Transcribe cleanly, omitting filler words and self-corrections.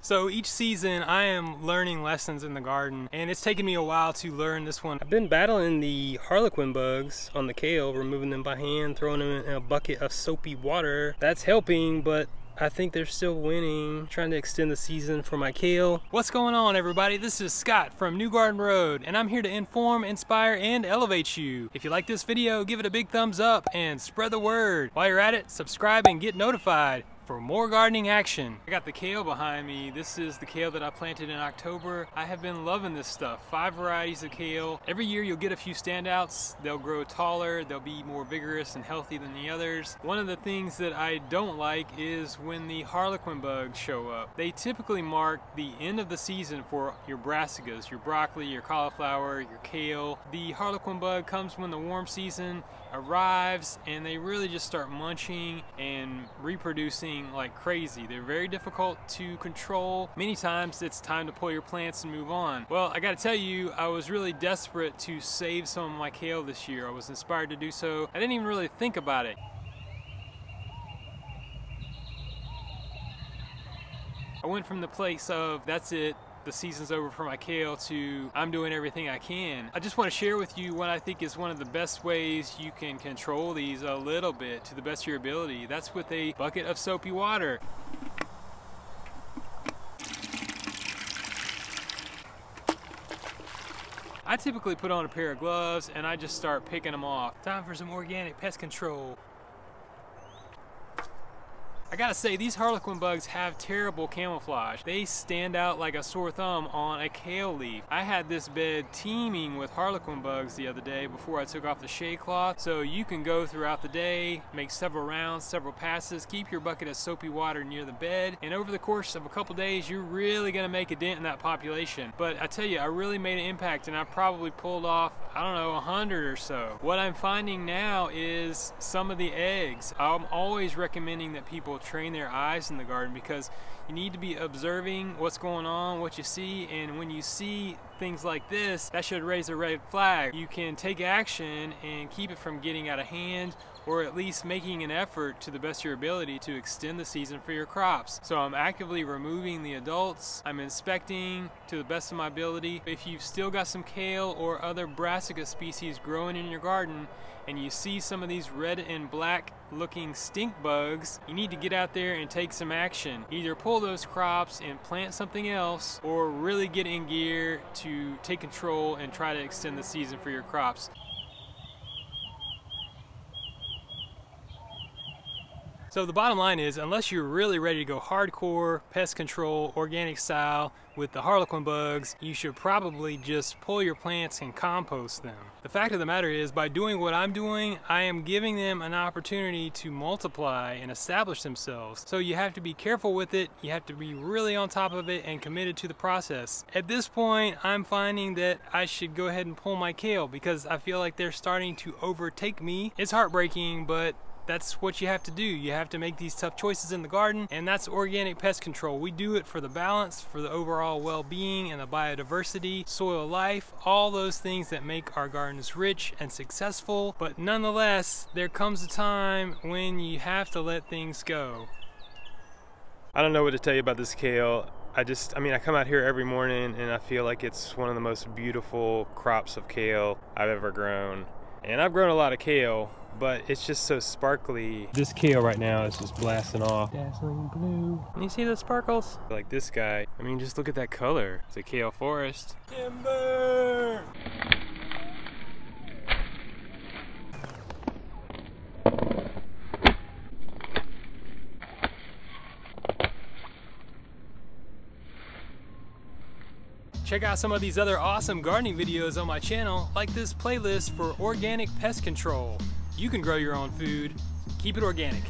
So each season I am learning lessons in the garden, and it's taken me a while to learn this one. I've been battling the Harlequin bugs on the kale, removing them by hand, throwing them in a bucket of soapy water. That's helping, but I think they're still winning. Trying to extend the season for my kale. What's going on, everybody? This is Scott from New Garden Road, and I'm here to inform, inspire, and elevate you. If you like this video, give it a big thumbs up and spread the word. While you're at it, subscribe and get notified for more gardening action. I got the kale behind me. This is the kale that I planted in October. I have been loving this stuff. 5 varieties of kale. Every year you'll get a few standouts. They'll grow taller, they'll be more vigorous and healthy than the others. One of the things that I don't like is when the Harlequin bugs show up. They typically mark the end of the season for your brassicas, your broccoli, your cauliflower, your kale. The Harlequin bug comes when the warm season arrives, and they really just start munching and reproducing like crazy. They're very difficult to control. Many times it's time to pull your plants and move on. Well, I gotta tell you, I was really desperate to save some of my kale this year. I was inspired to do so. I didn't even really think about it. I went from the place of that's it, the season's over for my kale, to I'm doing everything I can. I just want to share with you what I think is one of the best ways you can control these a little bit to the best of your ability. That's with a bucket of soapy water. I typically put on a pair of gloves and I just start picking them off. Time for some organic pest control. I gotta say, these Harlequin bugs have terrible camouflage. They stand out like a sore thumb on a kale leaf. I had this bed teeming with Harlequin bugs the other day before I took off the shade cloth. So you can go throughout the day, make several rounds, several passes, keep your bucket of soapy water near the bed, and over the course of a couple days, you're really gonna make a dent in that population. But I tell you, I really made an impact, and I probably pulled off, I don't know, 100 or so. What I'm finding now is some of the eggs. I'm always recommending that people train their eyes in the garden, because you need to be observing what's going on, what you see, and when you see things like this, that should raise a red flag. You can take action and keep it from getting out of hand, or at least making an effort to the best of your ability to extend the season for your crops. So I'm actively removing the adults. I'm inspecting to the best of my ability. If you've still got some kale or other brassica species growing in your garden, and you see some of these red and black looking stink bugs, you need to get out there and take some action. Either pull those crops and plant something else, or really get in gear to take control and try to extend the season for your crops. So the bottom line is, unless you're really ready to go hardcore pest control, organic style with the Harlequin bugs, you should probably just pull your plants and compost them. The fact of the matter is, by doing what I'm doing, I am giving them an opportunity to multiply and establish themselves. So you have to be careful with it, you have to be really on top of it and committed to the process. At this point, I'm finding that I should go ahead and pull my kale, because I feel like they're starting to overtake me. It's heartbreaking, but that's what you have to do. You have to make these tough choices in the garden, and that's organic pest control. We do it for the balance, for the overall well-being and the biodiversity, soil life, all those things that make our gardens rich and successful. But nonetheless, there comes a time when you have to let things go. I don't know what to tell you about this kale. I come out here every morning and I feel like it's one of the most beautiful crops of kale I've ever grown. And I've grown a lot of kale, but it's just so sparkly. This kale right now is just blasting off. Dazzling blue. And you see those sparkles? Like this guy, I mean, just look at that color. It's a kale forest. Timber! Check out some of these other awesome gardening videos on my channel, like this playlist for organic pest control. You can grow your own food. Keep it organic.